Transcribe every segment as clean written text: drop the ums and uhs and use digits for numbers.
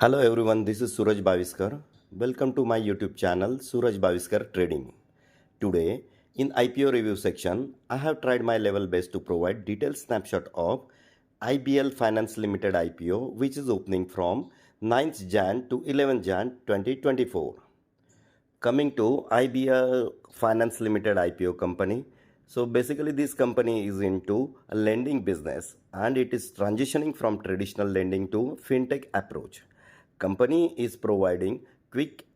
Hello everyone, this is SurajBaviskar. Welcome to my YouTube channel SurajBaviskar Trading. Today, in IPO review section, I have tried my level best to provide detailed snapshot of IBL Finance Limited IPO, which is opening from 9th Jan to 11th Jan 2024. Coming to IBL Finance Limited IPO company. So basically this company is into a lending business and it is transitioning from traditional lending to fintech approach. Company is providing quick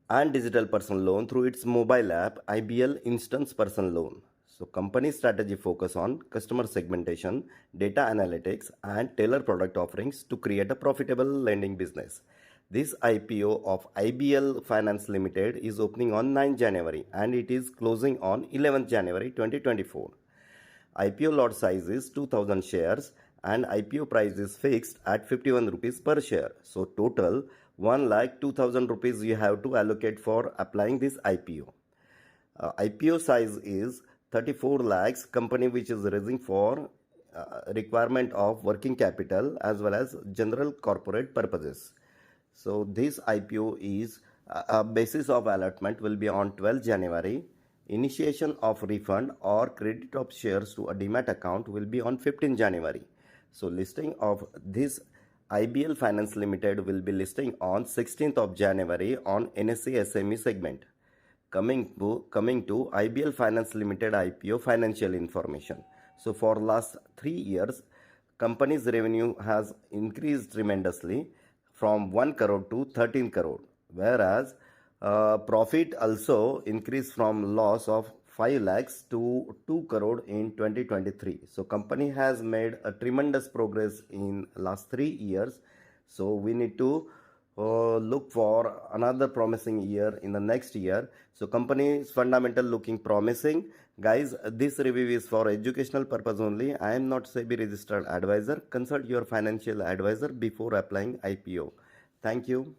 and digital personal loan through its mobile app IBL Instance Personal Loan. So company strategy focus on customer segmentation, data analytics and tailor product offerings to create a profitable lending business. This IPO of IBL Finance Limited is opening on 9 January and it is closing on 11th January 2024. IPO lot size is 2000 shares and IPO price is fixed at 51 rupees per share. So total 1,02,000 rupees you have to allocate for applying this IPO. IPO size is 34 lakhs, company which is raising for requirement of working capital as well as general corporate purposes. So this IPO is basis of allotment will be on 12 January. Initiation of refund or credit of shares to a demat account will be on 15 January. So listing of this IBL Finance Limited will be listing on 16th of January on NSE SME segment. Coming to IBL Finance Limited IPO financial information. So for last 3 years, company's revenue has increased tremendously from 1 crore to 13 crore, whereas profit also increased from loss of 5 lakhs to 2 crore in 2023. So company has made a tremendous progress in last 3 years. So we need to look for another promising year in the next year. So company's fundamental looking promising. Guys, this review is for educational purpose only. I am not SEBI registered advisor. Consult your financial advisor before applying IPO. Thank you.